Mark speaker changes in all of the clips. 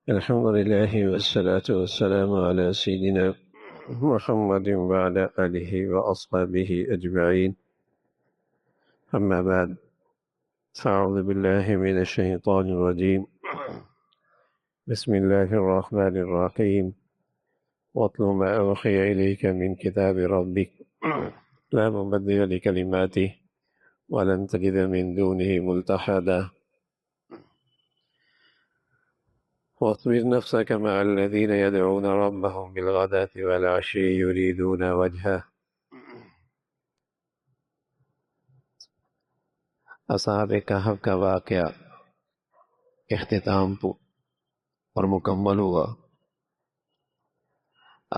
Speaker 1: الحمد لله والصلاة والسلام على سيدنا محمد وعلى آله وأصحابه أجمعين. أما بعد، فأعوذ بالله من الشيطان الرجيم. بسم الله الرحمن الرحيم. واتل ما أوحي إليك من كتاب ربك لا مبدل لكلماته ولن تجد من دونه ملتحدا واصبر نفسك مع الذين يدعون ربهم بالغداة والعشي يريدون وجهه. اصحاب کہف کا واقعہ اختتام اور مکمل ہوا.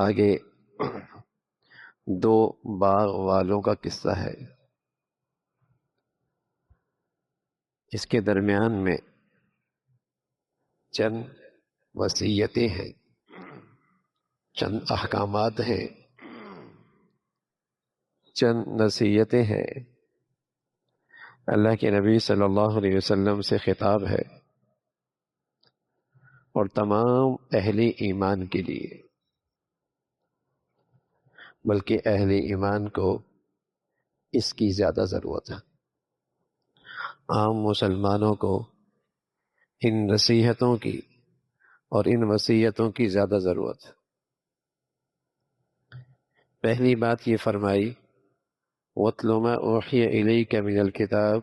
Speaker 1: آگے دو باغ والوں کا قصہ ہے. اس کے درمیان میں چند وصیتیں ہیں، چند احکامات ہیں، چند نصیحتیں ہیں. اللہ کے نبی صلی اللہ علیہ وسلم سے خطاب ہے اور تمام اہل ایمان کے لیے، بلکہ اہل ایمان کو اس کی زیادہ ضرورت ہے. عام مسلمانوں کو ان نصیحتوں کی اور ان وصیتوں کی زیادہ ضرورت ہے. پہلی بات یہ فرمائی وَاتْلُ مَا أُوحِيَ إِلَيْكَ مِنَ الْكِتَابِ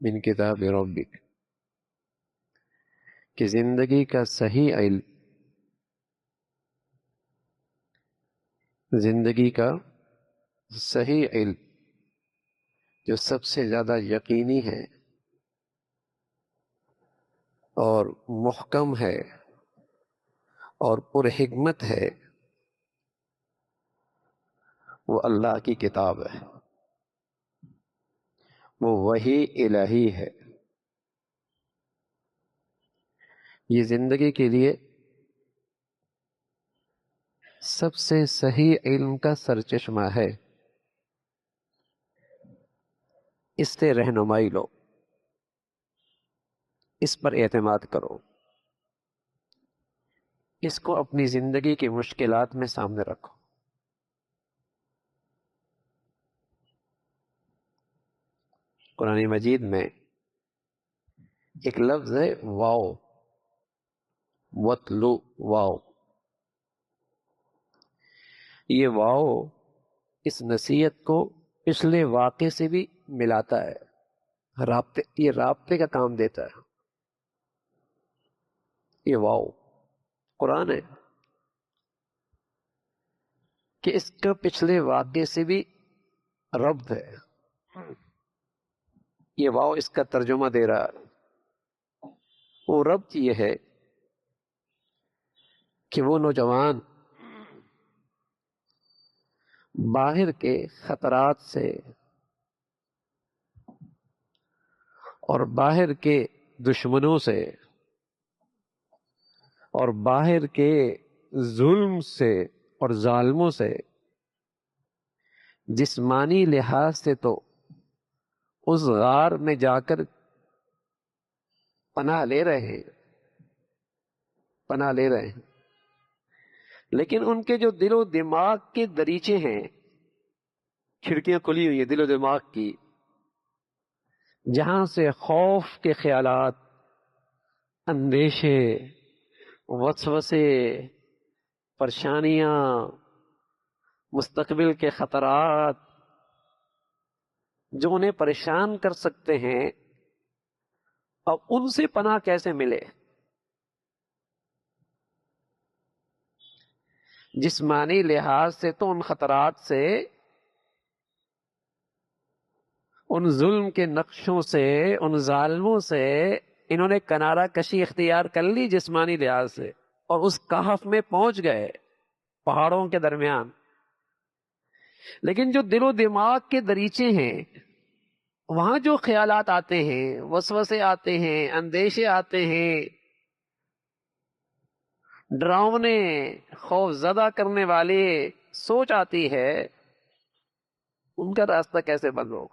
Speaker 1: مِنْ كِتَابِ رَبِّكَ، کہ زندگی کا صحیح علم، زندگی کا صحیح علم جو سب سے زیادہ یقینی ہے اور محکم ہے اور پر حکمت ہے، وہ اللہ کی کتاب ہے، وہ وحی الہی ہے. یہ زندگی کے لیے سب سے صحیح علم کا سرچشمہ ہے. اس سے رہنمائی لو، اس پر اعتماد کرو، اس کو اپنی زندگی کی مشکلات میں سامنے رکھو. قرآن مجید میں ایک لفظ ہے واو، وَاتْلُ واو. یہ واو اس نصیحت کو پچھلے واقعے سے بھی ملاتا ہے، یہ رابطے کا کام دیتا ہے. یہ واو قرآن ہے کہ اس کا پچھلے واقعے سے بھی ربط ہے. یہ واو اس کا ترجمہ دے رہا ہے. وہ ربط یہ ہے کہ وہ نوجوان باہر کے خطرات سے اور باہر کے دشمنوں سے اور باہر کے ظلم سے اور ظالموں سے جسمانی لحاظ سے تو اس غار میں جا کر پناہ لے رہے ہیں، لیکن ان کے جو دل و دماغ کے دریچے ہیں، کھڑکیاں کھلی ہوئی ہیں دل و دماغ کی، جہاں سے خوف کے خیالات، اندیشے، وسوسے، پریشانیاں، مستقبل کے خطرات جو انہیں پریشان کر سکتے ہیں، اب ان سے پناہ کیسے ملے؟ جسمانی لحاظ سے تو ان خطرات سے، ان ظلم کے نقشوں سے، ان ظالموں سے انہوں نے کنارہ کشی اختیار کر لی جسمانی لحاظ سے، اور اس کہف میں پہنچ گئے پہاڑوں کے درمیان. لیکن جو دل و دماغ کے دریچے ہیں، وہاں جو خیالات آتے ہیں، وسوسے آتے ہیں، اندیشے آتے ہیں، ڈراؤنے، خوف زدہ کرنے والے سوچ آتی ہے، ان کا راستہ کیسے بند ہو؟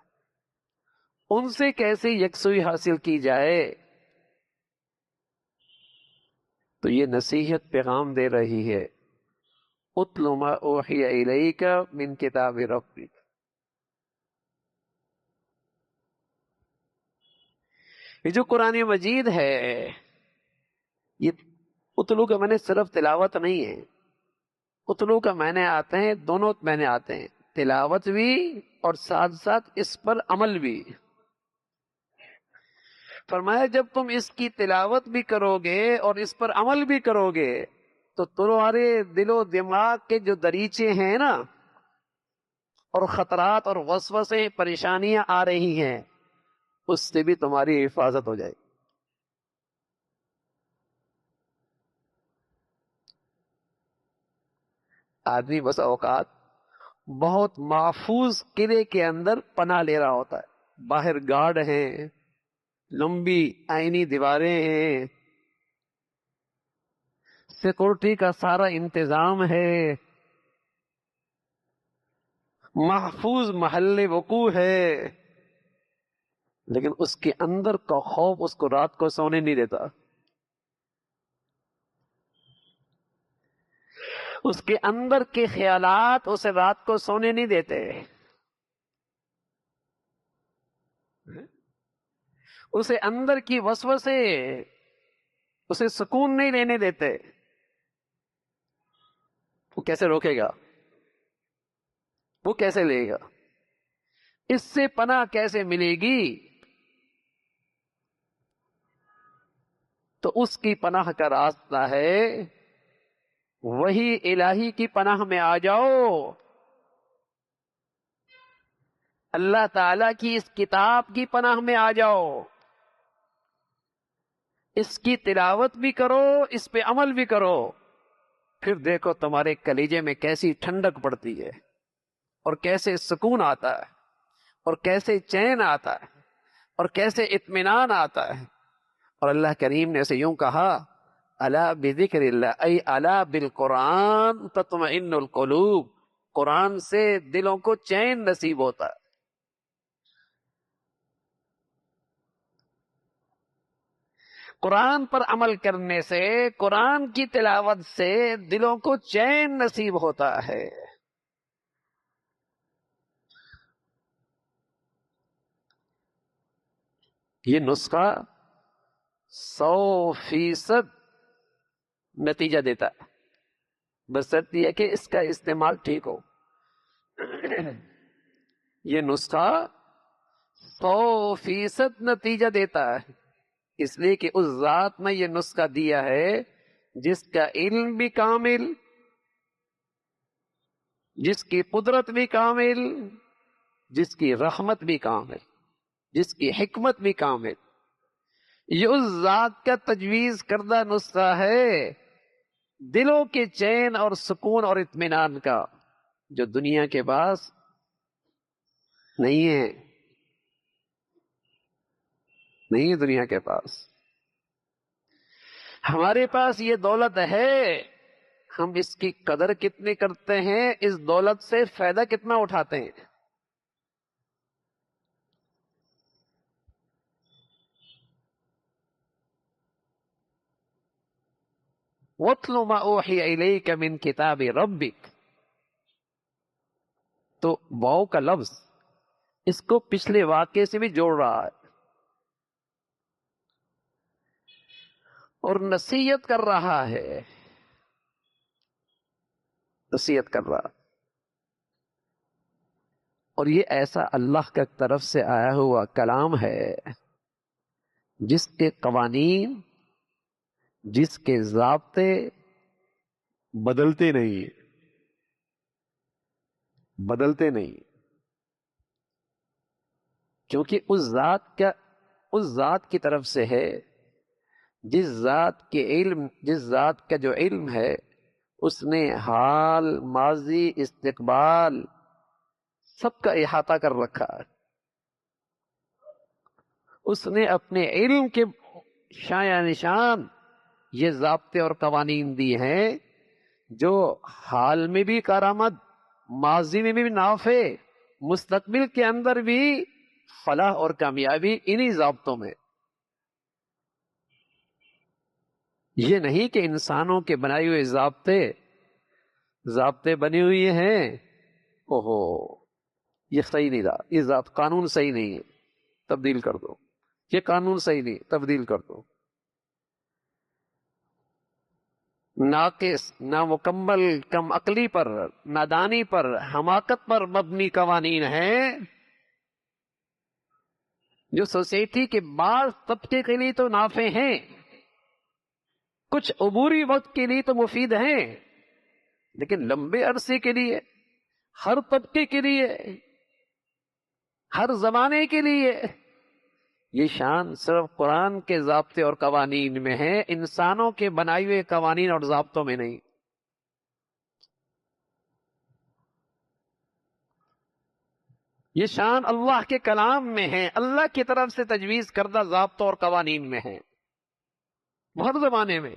Speaker 1: ان سے کیسے یکسوئی حاصل کی جائے؟ تو یہ نصیحت پیغام دے رہی ہے، اتل ما اوحی الیک من کتاب ربک. یہ جو قرآن مجید ہے، یہ اتلو کا معنی صرف تلاوت نہیں ہے. اتلو کا معنی آتے ہیں، دونوں معنی آتے ہیں، تلاوت بھی اور ساتھ ساتھ اس پر عمل بھی. فرمایا جب تم اس کی تلاوت بھی کرو گے اور اس پر عمل بھی کرو گے تو تمہارے دل و دماغ کے جو دریچے ہیں نا، اور خطرات اور وسوسے پریشانیاں آ رہی ہیں، اس سے بھی تمہاری حفاظت ہو جائے. آدمی بس اوقات بہت محفوظ قلعے کے اندر پناہ لے رہا ہوتا ہے، باہر گارڈ ہیں، لمبی آئینی دیواریں ہیں، سیکورٹی کا سارا انتظام ہے، محفوظ محل وقوع ہے، لیکن اس کے اندر کا خوف اس کو رات کو سونے نہیں دیتا. اس کے اندر کے خیالات اسے رات کو سونے نہیں دیتے. اسے اندر کی وسوسے اسے سکون نہیں لینے دیتے. وہ کیسے روکے گا؟ وہ کیسے لے گا؟ اس سے پناہ کیسے ملے گی؟ تو اس کی پناہ کا راستہ ہے وہی الہی کی پناہ میں آ جاؤ. اللہ تعالی کی اس کتاب کی پناہ میں آ جاؤ. اس کی تلاوت بھی کرو، اس پہ عمل بھی کرو. پھر دیکھو تمہارے کلیجے میں کیسی ٹھنڈک پڑتی ہے، اور کیسے سکون آتا ہے، اور کیسے چین آتا ہے، اور کیسے اطمینان آتا ہے. اور اللہ کریم نے اسے یوں کہا، الا بذکر اللہ ای الا بالقرآن تطمئن القلوب. قرآن سے دلوں کو چین نصیب ہوتا ہے. قرآن پر عمل کرنے سے، قرآن کی تلاوت سے دلوں کو چین نصیب ہوتا ہے. یہ نسخہ 100% نتیجہ دیتا ہے، بشرط یہ کہ اس کا استعمال ٹھیک ہو. یہ نسخہ 100% نتیجہ دیتا ہے، اس لیے کہ اس ذات نے یہ نسخہ دیا ہے جس کا علم بھی کامل، جس کی قدرت بھی کامل، جس کی رحمت بھی کامل، جس کی حکمت بھی کامل. یہ اس ذات کا تجویز کردہ نسخہ ہے دلوں کے چین اور سکون اور اطمینان کا، جو دنیا کے پاس نہیں ہے. نہیں ہے دنیا کے پاس. ہمارے پاس یہ دولت ہے، ہم اس کی قدر کتنی کرتے ہیں، اس دولت سے فائدہ کتنا اٹھاتے ہیں. وَاتْلُ مَا أُوحِيَ إِلَيْكَ مِنْ كِتَابِ رَبِّكَ. تو واو کا لفظ اس کو پچھلے واقعے سے بھی جوڑ رہا ہے اور نصیحت کر رہا ہے. نصیحت کر رہا. اور یہ ایسا اللہ کی طرف سے آیا ہوا کلام ہے جس کے قوانین، جس کے ضابطے بدلتے نہیں، بدلتے نہیں. کیونکہ اس ذات کی طرف سے ہے، جس ذات کا جو علم ہے اس نے حال، ماضی، استقبال سب کا احاطہ کر رکھا ہے. اس نے اپنے علم کے شایع نشان یہ ضابطے اور قوانین دی ہیں جو حال میں بھی کارآمد، ماضی میں بھی نافع، مستقبل کے اندر بھی فلاح اور کامیابی انہی ضابطوں میں. یہ نہیں کہ انسانوں کے بنائے ہوئے ضابطے بنے ہوئے ہیں، اوہو یہ صحیح نہیں رہا، یہ قانون صحیح نہیں ہے، تبدیل کر دو، یہ قانون صحیح نہیں، تبدیل کر دو۔ ناقص، نامکمل، کم عقلی پر، نادانی پر، حماقت پر مبنی قوانین ہیں جو سوسائٹی کے بعض طبقے کے لیے تو نافع ہیں، کچھ عبوری وقت کے لیے تو مفید ہیں، لیکن لمبے عرصے کے لیے، ہر طبقے کے لیے، ہر زمانے کے لیے، یہ شان صرف قرآن کے ضابطے اور قوانین میں ہے، انسانوں کے بنائے ہوئے قوانین اور ضابطوں میں نہیں۔ یہ شان اللہ کے کلام میں ہے، اللہ کی طرف سے تجویز کردہ ضابطوں اور قوانین میں ہے، ہر زمانے میں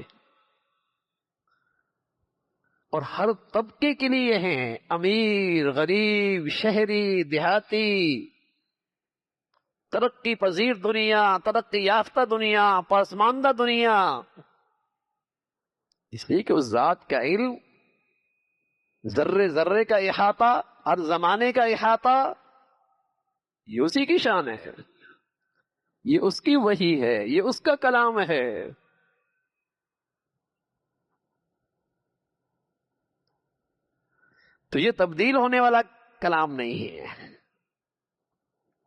Speaker 1: اور ہر طبقے کے لیے ہیں، امیر، غریب، شہری، دیہاتی، ترقی پذیر دنیا، ترقی یافتہ دنیا، پسماندہ دنیا، اس لیے کہ اس ذات کا علم، ذرے ذرے کا احاطہ، ہر زمانے کا احاطہ، یہ اسی کی شان ہے، یہ اس کی وحی ہے، یہ اس کا کلام ہے۔ تو یہ تبدیل ہونے والا کلام نہیں ہے،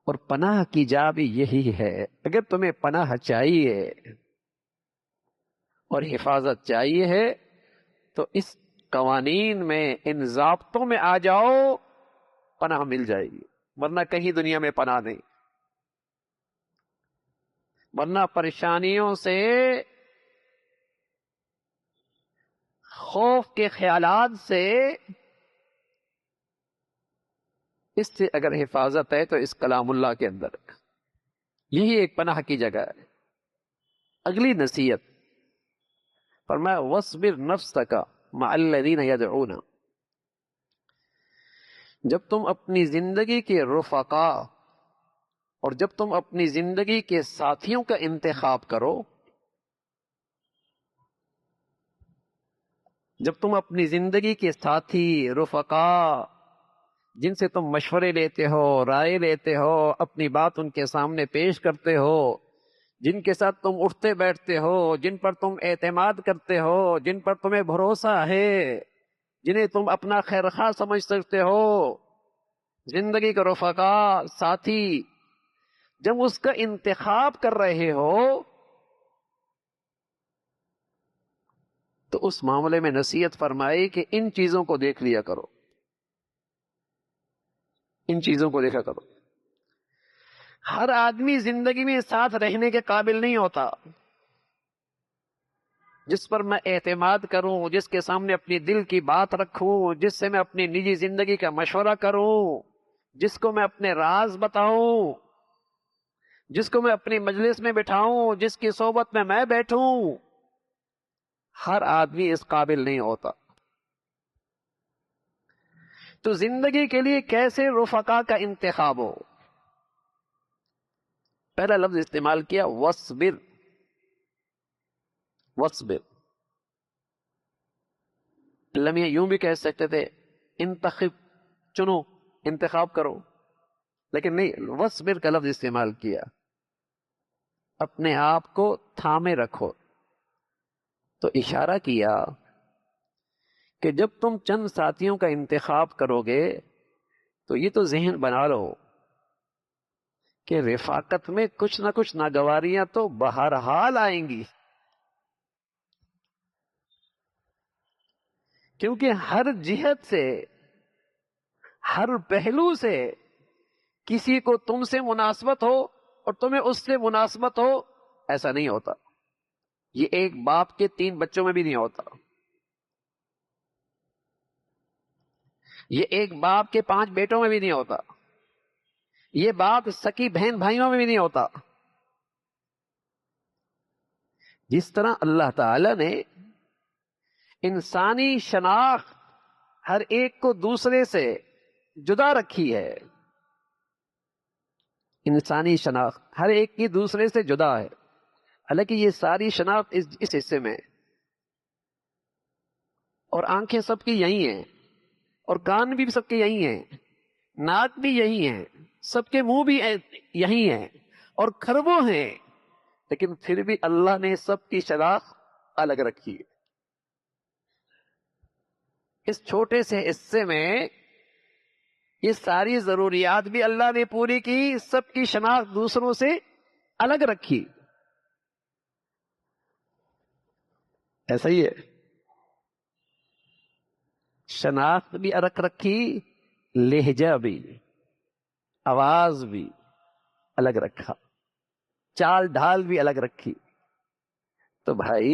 Speaker 1: اور پناہ کی جا بھی یہی ہے۔ اگر تمہیں پناہ چاہیے اور حفاظت چاہیے ہے تو اس قوانین میں، ان ضابطوں میں آ جاؤ، پناہ مل جائے گی، ورنہ کہیں دنیا میں پناہ نہیں، ورنہ پریشانیوں سے، خوف کے خیالات سے، اس سے اگر حفاظت ہے تو اس کلام اللہ کے اندر یہی ایک پناہ کی جگہ ہے۔ اگلی نصیحت فرمایا وَاصْبِرْ نَفْسَكَ مَعَ الَّذِينَ يَدْعُونَ، جب تم اپنی زندگی کے رفقا اور جب تم اپنی زندگی کے ساتھیوں کا انتخاب کرو، جب تم اپنی زندگی کے ساتھی، رفقا، جن سے تم مشورے لیتے ہو، رائے لیتے ہو، اپنی بات ان کے سامنے پیش کرتے ہو، جن کے ساتھ تم اٹھتے بیٹھتے ہو، جن پر تم اعتماد کرتے ہو، جن پر تمہیں بھروسہ ہے، جنہیں تم اپنا خیر خواہ سمجھ سکتے ہو، زندگی کے رفقا، ساتھی، جب اس کا انتخاب کر رہے ہو تو اس معاملے میں نصیحت فرمائی کہ ان چیزوں کو دیکھ لیا کرو، ان چیزوں کو دیکھا کرو۔ ہر آدمی زندگی میں ساتھ رہنے کے قابل نہیں ہوتا، جس پر میں اعتماد کروں، جس کے سامنے اپنی دل کی بات رکھوں، جس سے میں اپنی نجی زندگی کا مشورہ کروں، جس کو میں اپنے راز بتاؤں، جس کو میں اپنی مجلس میں بٹھاؤں، جس کی صحبت میں میں بیٹھوں، ہر آدمی اس قابل نہیں ہوتا۔ تو زندگی کے لیے کیسے رفقا کا انتخاب ہو؟ پہلا لفظ استعمال کیا وَاصْبِرْ، وَاصْبِرْ۔ اللہ میاں یوں بھی کہہ سکتے تھے انتخب، چنو، انتخاب کرو، لیکن نہیں، وَاصْبِرْ کا لفظ استعمال کیا، اپنے آپ کو تھامے رکھو۔ تو اشارہ کیا کہ جب تم چند ساتھیوں کا انتخاب کرو گے تو یہ تو ذہن بنا لو کہ رفاقت میں کچھ نہ کچھ ناگواریاں تو بہرحال آئیں گی، کیونکہ ہر جہت سے، ہر پہلو سے کسی کو تم سے مناسبت ہو اور تمہیں اس سے مناسبت ہو، ایسا نہیں ہوتا۔ یہ ایک باپ کے 3 بچوں میں بھی نہیں ہوتا، یہ ایک باپ کے 5 بیٹوں میں بھی نہیں ہوتا، یہ بات سکی بہن بھائیوں میں بھی نہیں ہوتا۔ جس طرح اللہ تعالی نے انسانی شناخت ہر ایک کو دوسرے سے جدا رکھی ہے، انسانی شناخت ہر ایک کی دوسرے سے جدا ہے، حالانکہ یہ ساری شناخت اس حصے میں ہے، اور آنکھیں سب کی یہی ہیں، اور کان بھی سب کے یہی ہیں، ناک بھی یہی ہیں، سب کے منہ بھی یہی ہیں، اور کھربوں ہیں، لیکن پھر بھی اللہ نے سب کی شناخت الگ رکھی ہے۔ اس چھوٹے سے حصے میں یہ ساری ضروریات بھی اللہ نے پوری کی، سب کی شناخت دوسروں سے الگ رکھی۔ ایسا ہی ہے، شناخت بھی الگ رکھی، لہجہ بھی، آواز بھی الگ رکھا، چال ڈھال بھی الگ رکھی۔ تو بھائی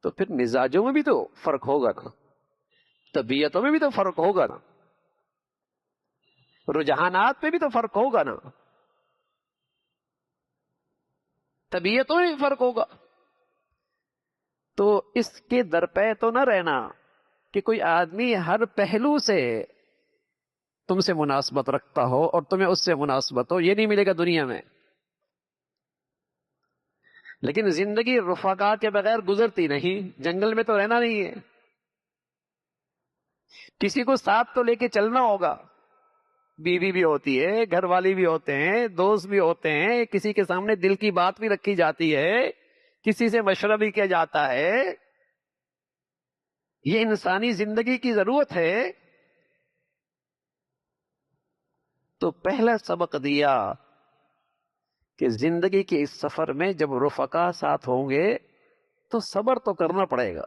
Speaker 1: تو پھر مزاجوں میں بھی تو فرق ہوگا نا، طبیعتوں میں بھی تو فرق ہوگا نا، رجحانات پہ بھی تو فرق ہوگا نا، طبیعتوں میں بھی فرق ہوگا۔ تو اس کے درپے تو نہ رہنا کہ کوئی آدمی ہر پہلو سے تم سے مناسبت رکھتا ہو اور تمہیں اس سے مناسبت ہو، یہ نہیں ملے گا دنیا میں۔ لیکن زندگی رفقا کے بغیر گزرتی نہیں، جنگل میں تو رہنا نہیں ہے، کسی کو ساتھ تو لے کے چلنا ہوگا، بیوی بھی ہوتی ہے، گھر والی بھی ہوتے ہیں، دوست بھی ہوتے ہیں، کسی کے سامنے دل کی بات بھی رکھی جاتی ہے، کسی سے مشورہ بھی کیا جاتا ہے، یہ انسانی زندگی کی ضرورت ہے۔ تو پہلا سبق دیا کہ زندگی کے اس سفر میں جب رفقا ساتھ ہوں گے تو صبر تو کرنا پڑے گا،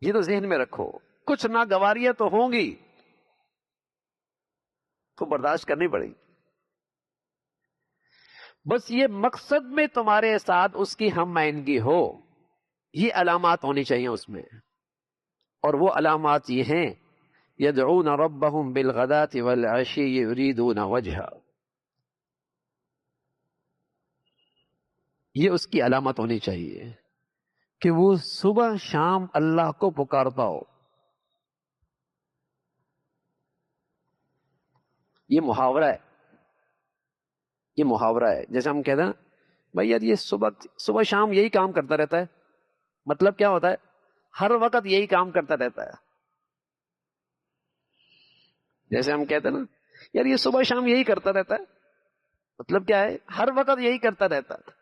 Speaker 1: یہ تو ذہن میں رکھو، کچھ ناگواریاں تو ہوں گی تو برداشت کرنی پڑے گی، بس یہ مقصد میں تمہارے ساتھ اس کی ہم آہنگی ہو، یہ علامات ہونی چاہیے اس میں۔ اور وہ علامات یہ ہیں، یدعون ربهم بالغداة والعشی یریدون وجہا، یہ اس کی علامت ہونی چاہیے کہ وہ صبح شام اللہ کو پکارتا ہو۔ یہ محاورہ ہے، یہ محاورہ ہے، جیسے ہم کہتے ہیں بھائی یار یہ صبح شام یہی کام کرتا رہتا ہے، مطلب کیا ہوتا ہے؟ ہر وقت یہی کام کرتا رہتا ہے۔ جیسے ہم کہتے ہیں نا یار یہ صبح شام یہی کرتا رہتا ہے، مطلب کیا ہے؟ ہر وقت یہی کرتا رہتا ہے۔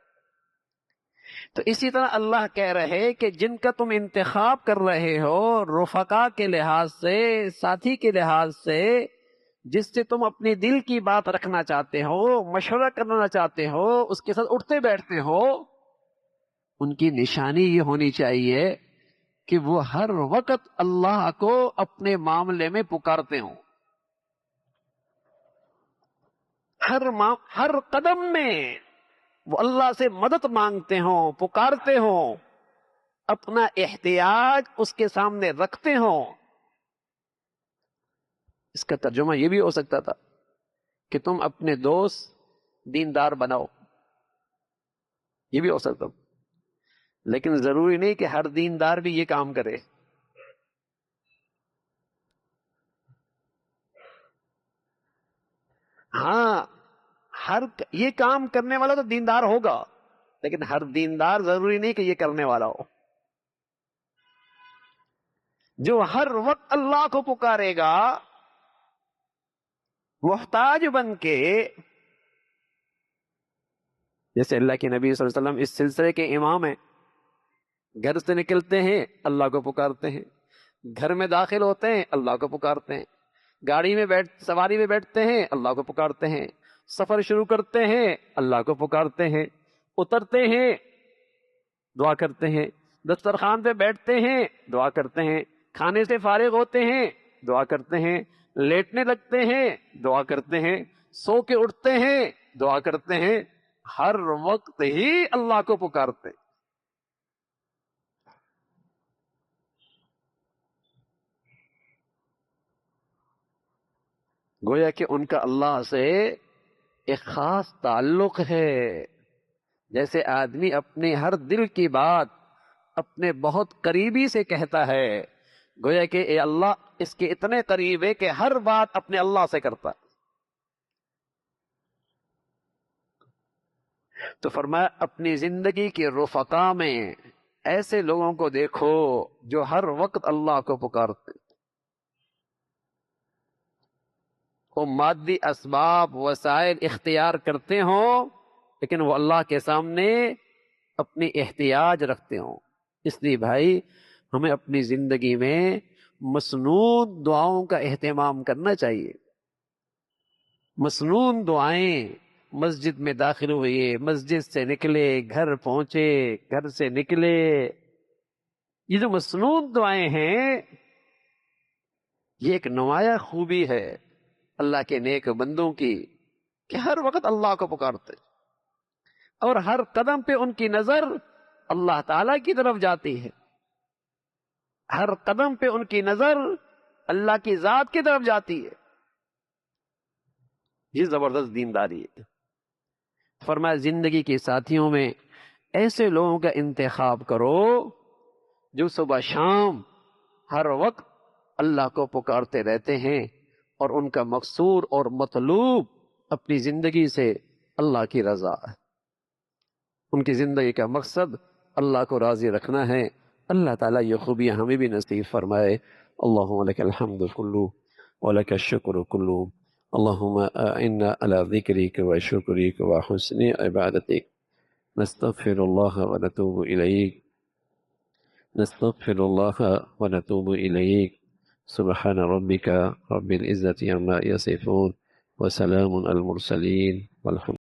Speaker 1: تو اسی طرح اللہ کہہ رہے کہ جن کا تم انتخاب کر رہے ہو رفقا کے لحاظ سے، ساتھی کے لحاظ سے، جس سے تم اپنی دل کی بات رکھنا چاہتے ہو، مشورہ کرنا چاہتے ہو، اس کے ساتھ اٹھتے بیٹھتے ہو، ان کی نشانی یہ ہونی چاہیے کہ وہ ہر وقت اللہ کو اپنے معاملے میں پکارتے ہوں، ہر قدم میں وہ اللہ سے مدد مانگتے ہوں، پکارتے ہوں، اپنا احتیاج اس کے سامنے رکھتے ہوں۔ اس کا ترجمہ یہ بھی ہو سکتا تھا کہ تم اپنے دوست دیندار بناؤ، یہ بھی ہو سکتا، لیکن ضروری نہیں کہ ہر دیندار بھی یہ کام کرے۔ ہاں یہ کام کرنے والا تو دیندار ہوگا، لیکن ہر دیندار ضروری نہیں کہ یہ کرنے والا ہو۔ جو ہر وقت اللہ کو پکارے گا محتاج بن کے، جیسے اللہ کے نبی صلی اللہ علیہ وسلم اس سلسلے کے امام ہیں، گھر سے نکلتے ہیں اللہ کو پکارتے ہیں، گھر میں داخل ہوتے ہیں اللہ کو پکارتے ہیں، گاڑی میں سواری میں بیٹھتے ہیں اللہ کو پکارتے ہیں، سفر شروع کرتے ہیں اللہ کو پکارتے ہیں، اترتے ہیں دعا کرتے ہیں، دسترخوان پہ بیٹھتے ہیں دعا کرتے ہیں، کھانے سے فارغ ہوتے ہیں دعا کرتے ہیں، لیٹنے لگتے ہیں دعا کرتے ہیں، سو کے اٹھتے ہیں دعا کرتے ہیں، ہر وقت ہی اللہ کو پکارتے۔ گویا کہ ان کا اللہ سے ایک خاص تعلق ہے، جیسے آدمی اپنے ہر دل کی بات اپنے بہت قریبی سے کہتا ہے، گویا کہ اے اللہ اس کے اتنے قریب ہے کہ ہر بات اپنے اللہ سے کرتا ہے۔ تو فرمایا اپنی زندگی کے رفقا میں ایسے لوگوں کو دیکھو جو ہر وقت اللہ کو پکارتے، وہ مادی اسباب وسائل اختیار کرتے ہوں لیکن وہ اللہ کے سامنے اپنی احتیاج رکھتے ہوں۔ اس لیے بھائی ہمیں اپنی زندگی میں مسنون دعاؤں کا اہتمام کرنا چاہیے۔ مسنون دعائیں، مسجد میں داخل ہوئے، مسجد سے نکلے، گھر پہنچے، گھر سے نکلے، یہ جو مسنون دعائیں ہیں یہ ایک نمایاں خوبی ہے اللہ کے نیک بندوں کی کہ ہر وقت اللہ کو پکارتے اور ہر قدم پہ ان کی نظر اللہ تعالی کی طرف جاتی ہے، ہر قدم پہ ان کی نظر اللہ کی ذات کی طرف جاتی ہے۔ یہ زبردست دینداری ہے۔ فرمایا زندگی کے ساتھیوں میں ایسے لوگوں کا انتخاب کرو جو صبح شام ہر وقت اللہ کو پکارتے رہتے ہیں اور ان کا مقصود اور مطلوب اپنی زندگی سے اللہ کی رضا ہے، ان کی زندگی کا مقصد اللہ کو راضی رکھنا ہے۔ اللہ تعالیٰ یہ خوبیاں ہمیں بھی نصیب فرمائے۔ اللہم لک الحمد کلو ولک الشکر کلو، اللہم اعنا علی ذکرک و شکرک و حسن عبادتک، نستغفر اللہ ونتوب الیک، نستغفر اللہ ونتوب الیک، سبحان ربک رب العزة عما یصفون وسلام علی المرسلین والحمد